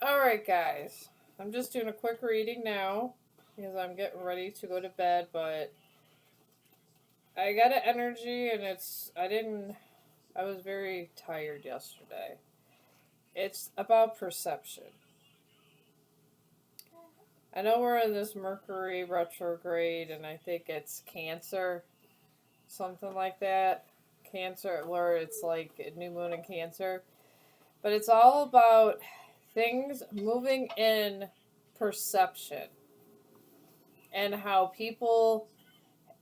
Alright, guys. I'm just doing a quick reading now because I'm getting ready to go to bed, but I got an energy and I was very tired yesterday. It's about perception. I know we're in this Mercury retrograde and I think it's Cancer, something like that. Cancer, where it's like a new moon in Cancer. But it's all about things moving in perception and how people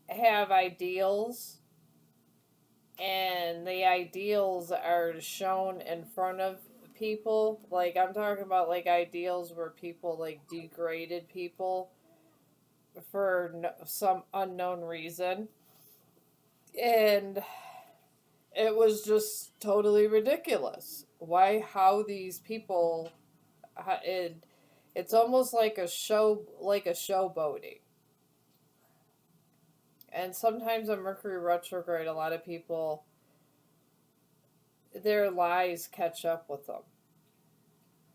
have ideals and the ideals are shown in front of people. Like, I'm talking about like ideals where people like degraded people for some unknown reason. And it was just totally ridiculous. Why, how these people, it's almost like a showboating. And sometimes on Mercury retrograde, a lot of people, their lies catch up with them.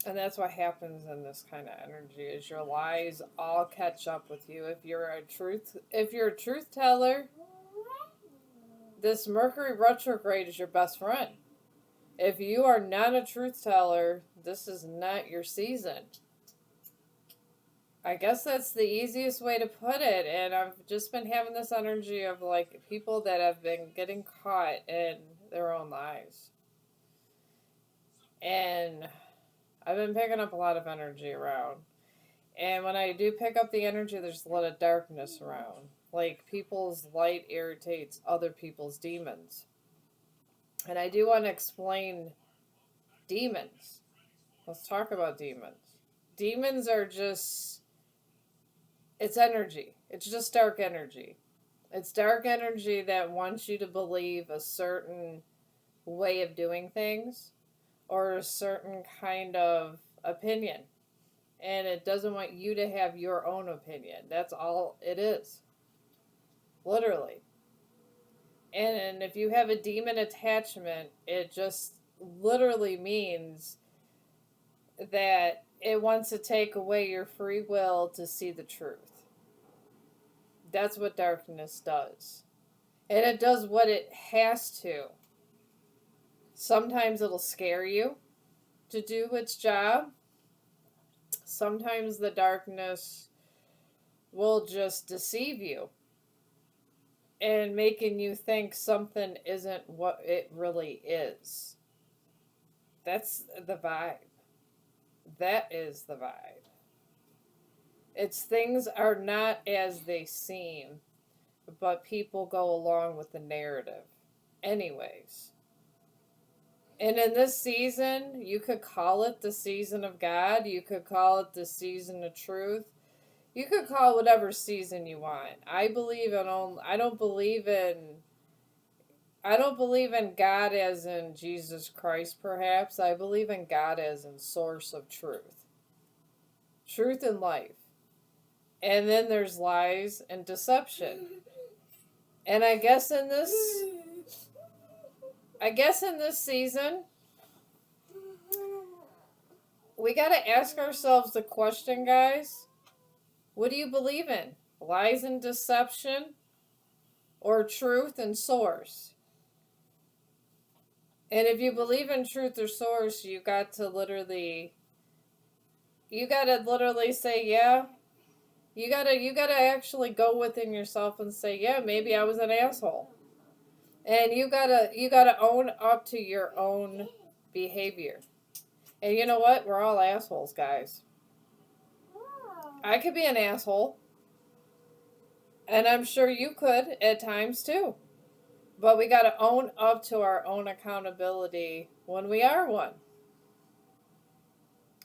And that's what happens in this kind of energy is your lies all catch up with you. If you're a truth teller, this Mercury retrograde is your best friend. If you are not a truth teller, this is not your season. I guess that's the easiest way to put it. And I've just been having this energy of like people that have been getting caught in their own lies. And I've been picking up a lot of energy around. And when I do pick up the energy, there's a lot of darkness around. Like people's light irritates other people's demons. And I do want to explain demons. Let's talk about demons. Demons are just, it's energy. It's just dark energy. It's dark energy that wants you to believe a certain way of doing things or a certain kind of opinion. And it doesn't want you to have your own opinion. That's all it is. Literally. And if you have a demon attachment, it just literally means that it wants to take away your free will to see the truth. That's what darkness does. And it does what it has to. Sometimes it'll scare you to do its job. Sometimes the darkness will just deceive you and making you think something isn't what it really is. That's the vibe. That is the vibe. It's things are not as they seem, but people go along with the narrative. Anyways. And in this season, you could call it the season of God. You could call it the season of truth. You could call it whatever season you want. I don't believe in God as in Jesus Christ, perhaps. I believe in God as in source of truth. Truth and life. And then there's lies and deception. And I guess in this season, we got to ask ourselves the question, guys. What do you believe in? Lies and deception or truth and source? And if you believe in truth or source, you got to literally say, yeah. You gotta actually go within yourself and say, yeah, maybe I was an asshole. And you gotta own up to your own behavior. And you know what? We're all assholes, guys. I could be an asshole. And I'm sure you could at times too. But we gotta own up to our own accountability when we are one.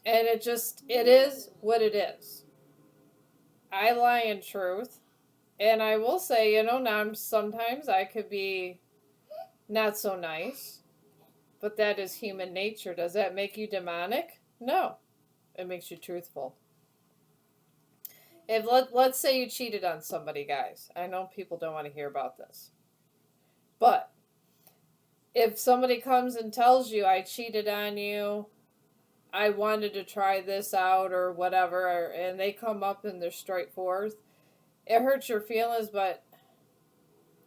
And it is what it is. I lie in truth. And I will say, now sometimes I could be not so nice. But that is human nature. Does that make you demonic? No. It makes you truthful. If let's say you cheated on somebody, guys. I know people don't want to hear about this. But if somebody comes and tells you I cheated on you I wanted to try this out or whatever, and they come up and they're straightforward, it hurts your feelings, but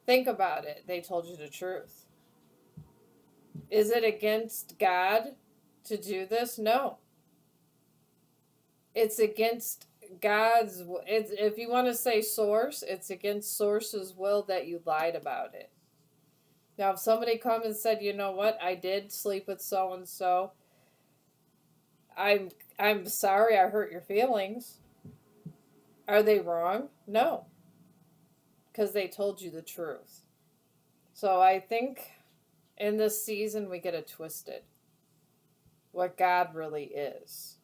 think about it. They told you the truth. Is it against God to do this? No. It's against God's, if you want to say source, it's against source's will that you lied about it. Now, if somebody come and said, you know what, I did sleep with so and so, I'm sorry I hurt your feelings. Are they wrong? No, because they told you the truth. So I think in this season we get it twisted. What God really is.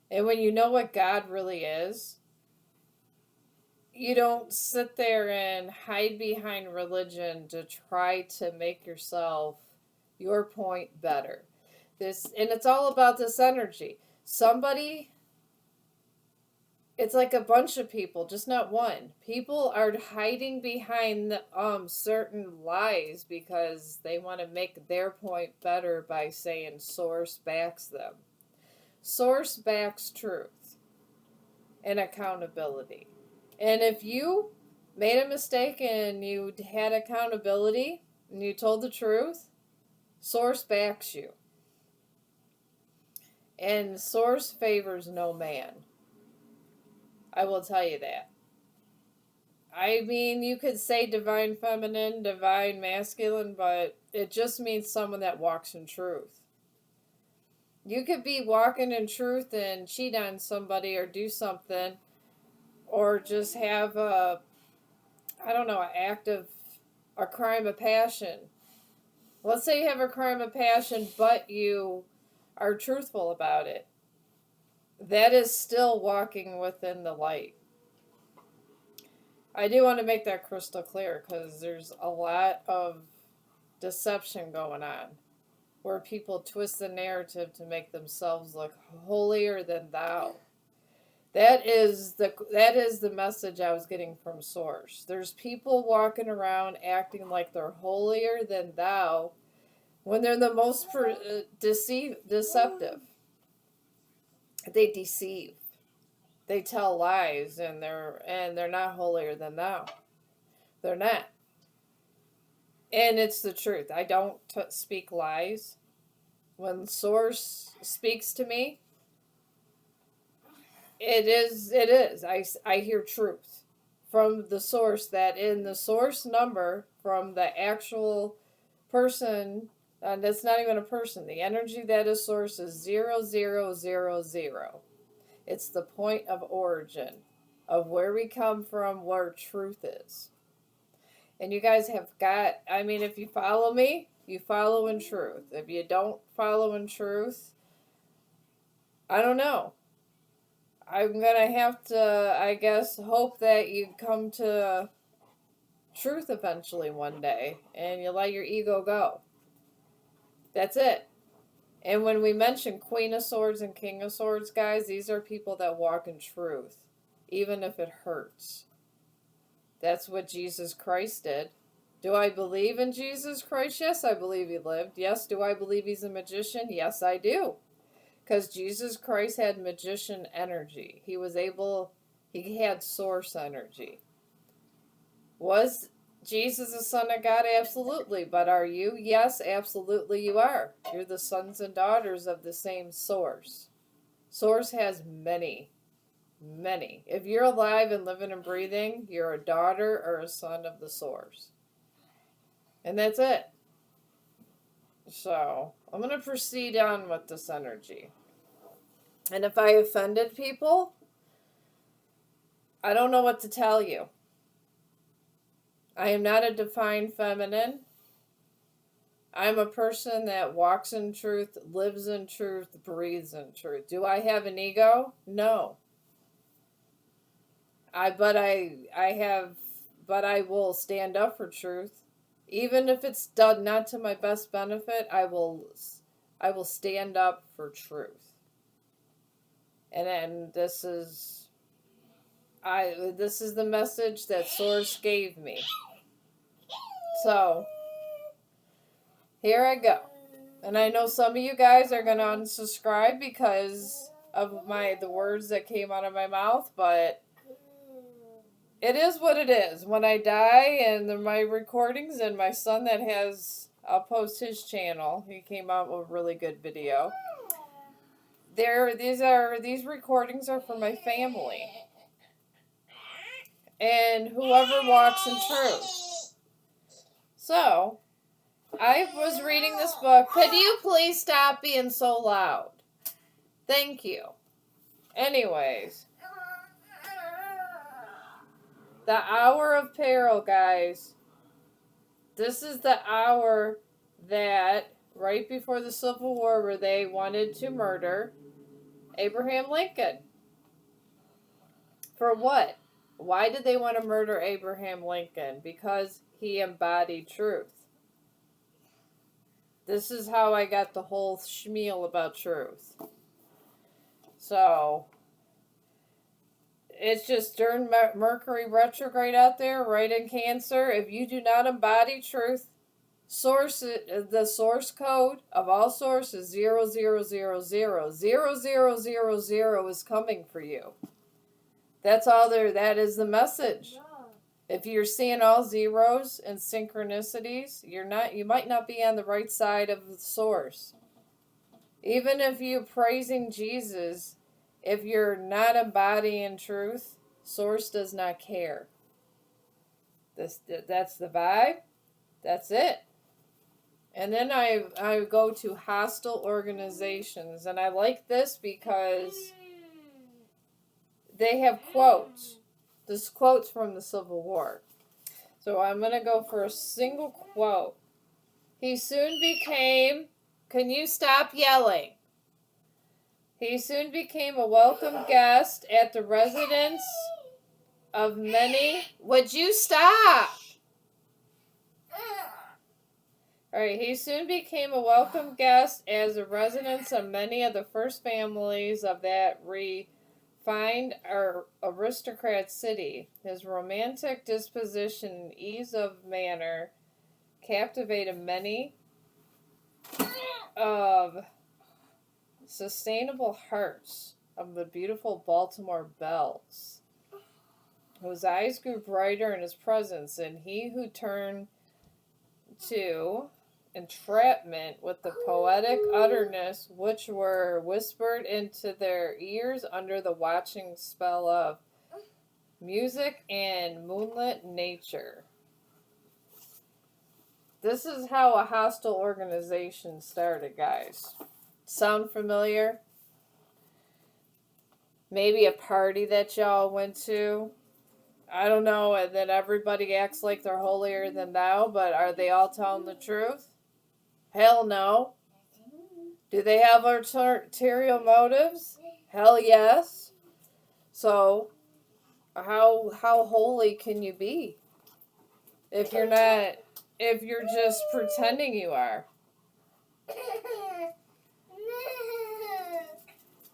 And when you know what God really is, you don't sit there and hide behind religion to try to make yourself your point better. And it's all about this energy. Somebody, it's like a bunch of people, just not one. People are hiding behind certain lies because they want to make their point better by saying source backs them. Source backs truth and accountability. And if you made a mistake and you had accountability and you told the truth, source backs you. And source favors no man. I will tell you that. I mean, you could say divine feminine, divine masculine, but it just means someone that walks in truth. You could be walking in truth and cheat on somebody or do something, or just have an act of a crime of passion. Let's say you have a crime of passion, but you are truthful about it. That is still walking within the light. I do want to make that crystal clear because there's a lot of deception going on where people twist the narrative to make themselves look holier than thou. That is the message I was getting from Source. There's people walking around acting like they're holier than thou when they're the most deceptive. They deceive. They tell lies, and they're not holier than thou. They're not. And it's the truth. I don't speak lies. When Source speaks to me, it is. I hear truth from the source, that in the source number from the actual person, that's not even a person. The energy that is source is 0000. It's the point of origin of where we come from, where truth is. And you guys have got, I mean, if you follow me, you follow in truth. If you don't follow in truth, I don't know. I'm going to have to, I guess, hope that you come to truth eventually one day and you let your ego go. That's it. And when we mention Queen of Swords and King of Swords, guys, these are people that walk in truth, even if it hurts. That's what Jesus Christ did. Do I believe in Jesus Christ? Yes, I believe he lived. Yes, do I believe he's a magician? Yes, I do. Because Jesus Christ had magician energy. He had source energy. Was Jesus the Son of God? Absolutely. But are you? Yes, absolutely you are. You're the sons and daughters of the same source. Source has many. If you're alive and living and breathing, you're a daughter or a son of the source. And that's it. So, I'm going to proceed on with this energy. And if I offended people, I don't know what to tell you. I am not a divine feminine. I'm a person that walks in truth, lives in truth, breathes in truth. Do I have an ego? No. But I will stand up for truth. Even if it's done not to my best benefit, I will stand up for truth. And then this is the message that Source gave me. So, here I go. And I know some of you guys are gonna unsubscribe because of the words that came out of my mouth, but it is what it is. When I die and my recordings and my son that has, I'll post his channel. He came out with a really good video. These recordings are for my family and whoever walks in truth. So, I was reading this book. Could you please stop being so loud? Thank you. Anyways, the hour of peril, guys. This is the hour that, right before the Civil War, where they wanted to murder Abraham Lincoln. For what? Why did they want to murder Abraham Lincoln? Because he embodied truth. This is how I got the whole schmeal about truth. So, it's just during Mercury retrograde out there, right in Cancer. If you do not embody truth, the source code of all sources 0000 0000 is coming for you. That's all there. That is the message. If you're seeing all zeros and synchronicities, you might not be on the right side of the source. Even if you're praising Jesus, if you're not embodying truth, source does not care. That's the vibe. That's it. And then I go to hostile organizations, and I like this because they have quotes. This quote's from the Civil War. So I'm going to go for a single quote. He soon became... Can you stop yelling? He soon became a welcome guest at the residence of many... Would you stop? Alright, he soon became a welcome guest as a residence of many of the first families of that refined aristocrat city. His romantic disposition and ease of manner captivated many of sustainable hearts of the beautiful Baltimore belles, whose eyes grew brighter in his presence, and he who turned to entrapment with the poetic utterness which were whispered into their ears under the watching spell of music and moonlit nature. This is how a hostile organization started, guys. Sound familiar? Maybe a party that y'all went to. I don't know, and then everybody acts like they're holier than thou, but are they all telling the truth? Hell no. Do they have ulterior motives? Hell yes. So, how holy can you be if you're just pretending you are?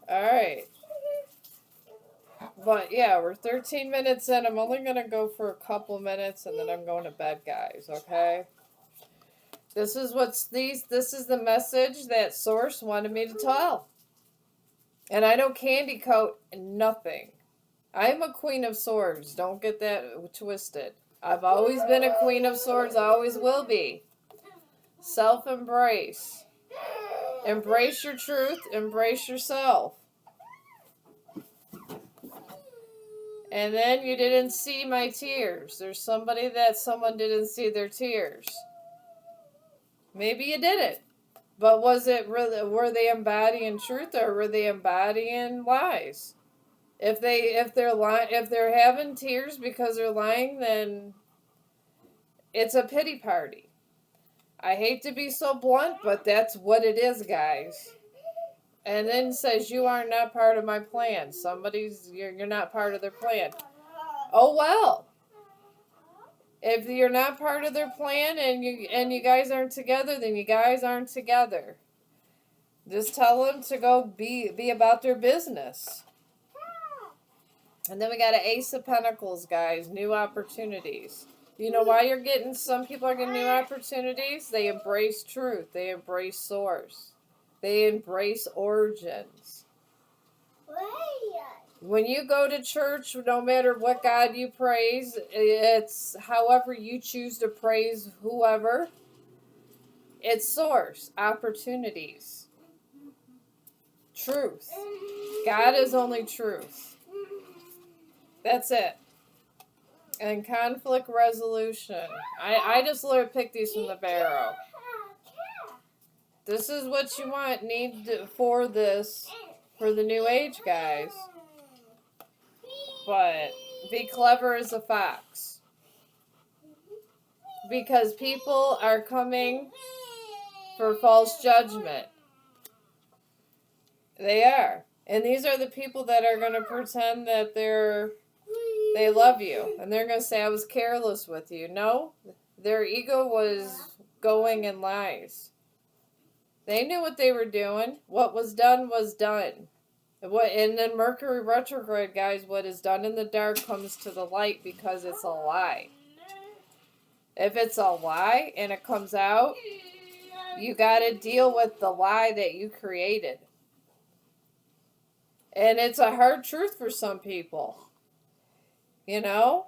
Alright. But yeah, we're 13 minutes in. I'm only going to go for a couple minutes and then I'm going to bed, guys, okay? This is the message that Source wanted me to tell. And I don't candy coat nothing. I'm a Queen of Swords. Don't get that twisted. I've always been a Queen of Swords. I always will be. Self-embrace. Embrace your truth. Embrace yourself. And then you didn't see my tears. There's someone didn't see their tears. Maybe you didn't. But was it really, were they embodying truth or were they embodying lies? If they're having tears because they're lying, then it's a pity party. I hate to be so blunt, but that's what it is, guys. And then says you are not part of my plan. You're not part of their plan. Oh well. If you're not part of their plan and you guys aren't together, then you guys aren't together. Just tell them to go be about their business. And then we got an Ace of Pentacles, guys. New opportunities. You know why you're getting, some people are getting new opportunities? They embrace truth. They embrace source. They embrace origins. When you go to church, no matter what God you praise, it's however you choose to praise whoever, it's source, opportunities, truth. God is only truth. That's it. And conflict resolution. I just literally picked these from the barrel. This is what you need for this, for the new age, guys. But be clever as a fox. Because people are coming for false judgment. They are. And these are the people that are going to pretend that they love you. And they're going to say, I was careless with you. No, their ego was going in lies. They knew what they were doing. What was done was done. And then Mercury retrograde, guys, what is done in the dark comes to the light because it's a lie. If it's a lie and it comes out, you got to deal with the lie that you created. And it's a hard truth for some people. You know?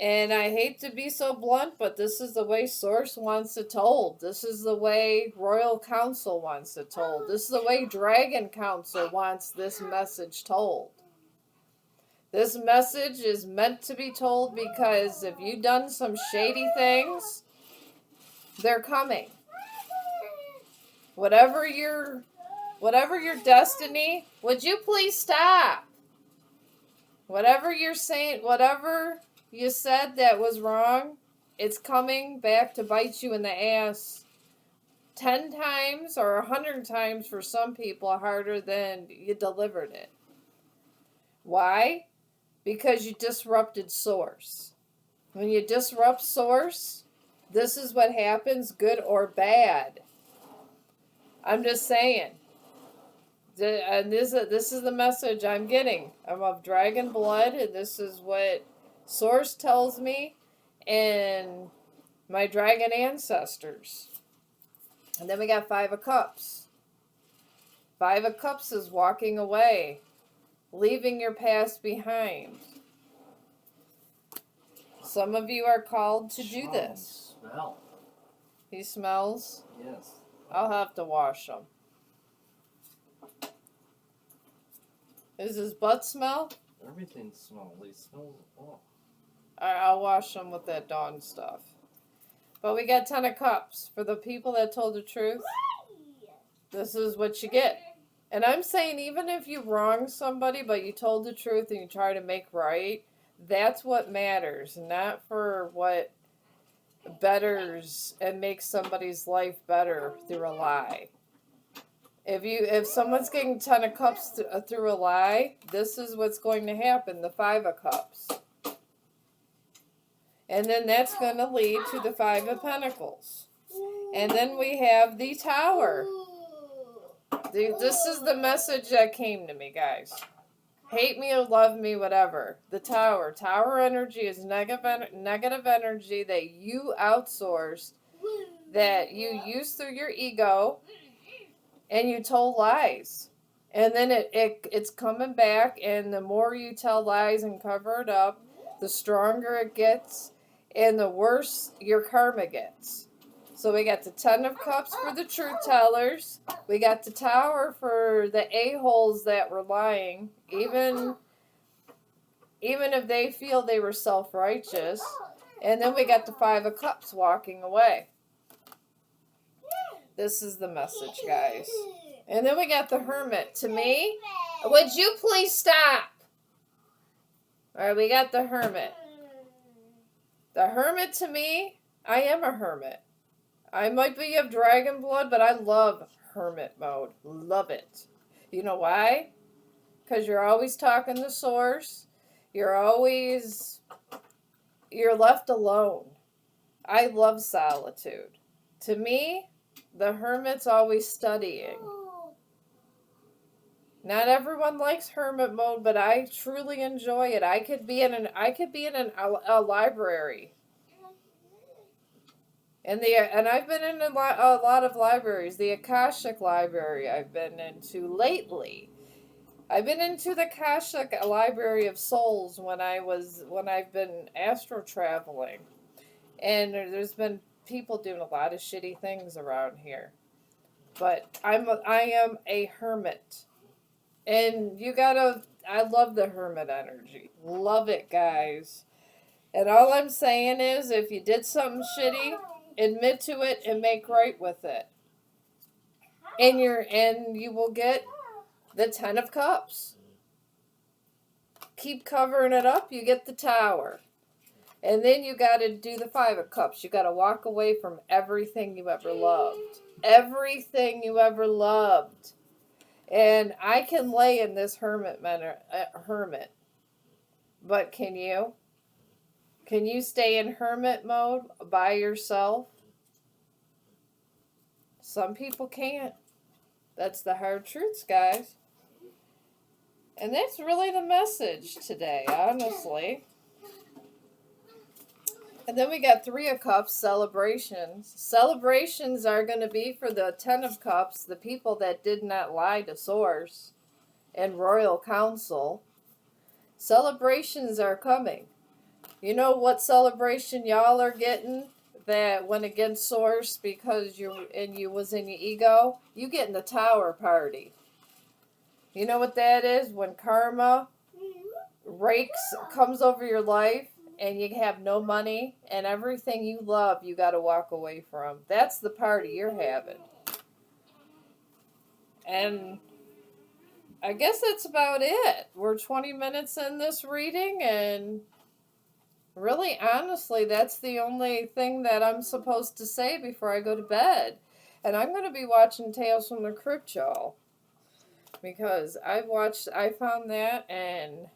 And I hate to be so blunt, but this is the way Source wants it told. This is the way Royal Council wants it told. This is the way Dragon Council wants this message told. This message is meant to be told because if you've done some shady things, they're coming. Whatever your destiny, would you please stop? Whatever you're saying, whatever you said that was wrong, it's coming back to bite you in the ass 10 times or 100 times for some people harder than you delivered it. Why? Because you disrupted Source. When you disrupt Source, this is what happens, good or bad. I'm just saying. And this is the message I'm getting. I'm of dragon blood, and this is what Source tells me and my dragon ancestors. And then we got Five of Cups. Five of Cups is walking away, leaving your past behind. Some of you are called to do this. Smell. He smells? Yes. I'll have to wash him. Does his butt smell? Everything smells. They smell. Oh. Alright, I'll wash them with that Dawn stuff. But we got 10 of Cups. For the people that told the truth, this is what you get. And I'm saying even if you wrong somebody, but you told the truth and you try to make right, that's what matters. Not for what betters and makes somebody's life better through a lie. If someone's getting 10 of Cups through a lie, this is what's going to happen, the 5 of Cups. And then that's going to lead to the 5 of Pentacles. And then we have the Tower. This is the message that came to me, guys. Hate me or love me, whatever. The Tower. Tower energy is negative energy that you outsourced, that you used through your ego, and you told lies. And then it's coming back, and the more you tell lies and cover it up, the stronger it gets, and the worse your karma gets. So we got the 10 of Cups for the truth tellers. We got the Tower for the a-holes that were lying, even if they feel they were self-righteous. And then we got the 5 of Cups walking away. This is the message, guys. And then we got the Hermit. To me, would you please stop? All right, we got the Hermit. The Hermit, to me, I am a hermit. I might be of dragon blood, but I love hermit mode. Love it. You know why? Because you're always talking to Source. You're left alone. I love solitude. To me, the hermit's always studying. Not everyone likes hermit mode, but I truly enjoy it. I could be in a library And I've been in a lot of libraries. The Akashic Library I've been into lately. I've been into the Akashic Library of Souls when I've been astro traveling, and there's been people doing a lot of shitty things around here. But I am a hermit, and you gotta. I love the hermit energy. Love it, guys. And all I'm saying is, if you did something shitty, admit to it and make right with it. And you will get the 10 of Cups. Keep covering it up, you get the Tower. And then you got to do the 5 of Cups. You got to walk away from everything you ever loved. Everything you ever loved. And I can lay in this hermit. But can you? Can you stay in hermit mode by yourself? Some people can't. That's the hard truths, guys. And that's really the message today, honestly. And then we got 3 of Cups, celebrations. Celebrations are going to be for the 10 of Cups, the people that did not lie to Source and Royal Council. Celebrations are coming. You know what celebration y'all are getting that went against Source because you was in your ego? You getting the Tower party. You know what that is? When karma comes over your life and you have no money and everything you love you got to walk away from. That's the party you're having. And I guess that's about it. We're 20 minutes in this reading, and really, honestly, that's the only thing that I'm supposed to say before I go to bed. And I'm going to be watching Tales from the Crypt, y'all. Because I found that, and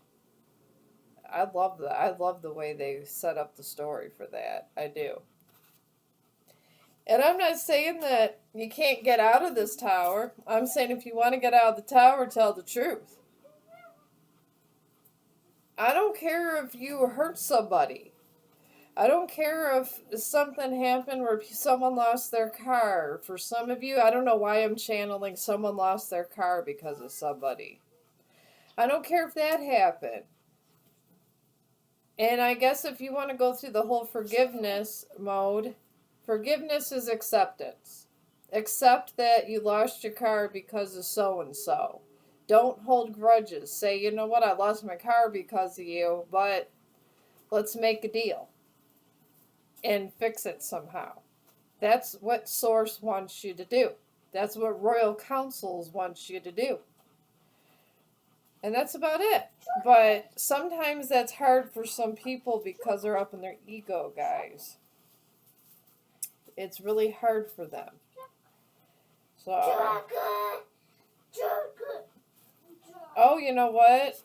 I love that. I love the way they set up the story for that. I do. And I'm not saying that you can't get out of this tower. I'm saying if you want to get out of the tower, tell the truth. I don't care if you hurt somebody. I don't care if something happened where someone lost their car. For some of you, I don't know why I'm channeling someone lost their car because of somebody. I don't care if that happened. And I guess if you want to go through the whole forgiveness mode, forgiveness is acceptance. Accept that you lost your car because of so-and-so. Don't hold grudges. Say, you know what, I lost my car because of you, but let's make a deal and fix it somehow. That's what Source wants you to do. That's what Royal Councils wants you to do. And that's about it. But sometimes that's hard for some people because they're up in their ego, guys. It's really hard for them. So, oh, you know what?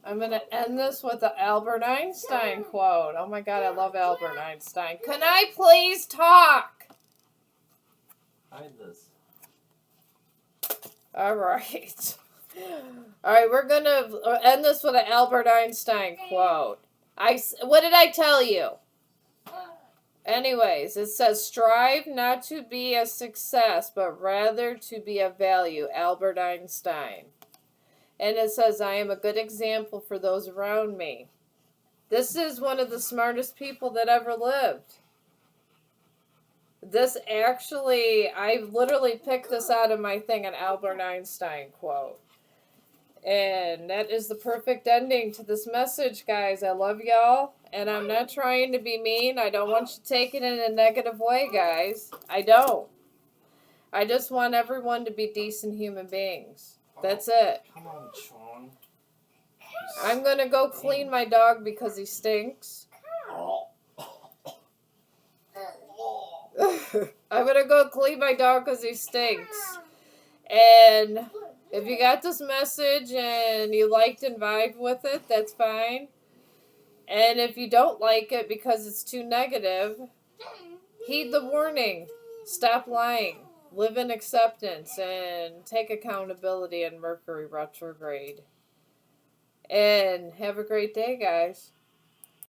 I'm going to end this with the Albert Einstein quote. Oh my God, I love Albert Einstein. Can I please talk? Hide this. All right. All right, we're going to end this with an Albert Einstein quote. What did I tell you? Anyways, it says, strive not to be a success, but rather to be a value. Albert Einstein. And it says, I am a good example for those around me. This is one of the smartest people that ever lived. This actually, I literally picked this out of my thing, an Albert Einstein quote. And that is the perfect ending to this message, guys. I love y'all. And I'm not trying to be mean. I don't want you to take it in a negative way, guys. I don't. I just want everyone to be decent human beings. That's it. Come on, Sean. I'm going to go clean my dog because he stinks. I'm going to go clean my dog because he stinks. And if you got this message and you liked and vibed with it, that's fine. And if you don't like it because it's too negative, heed the warning. Stop lying. Live in acceptance and take accountability in Mercury retrograde. And have a great day, guys.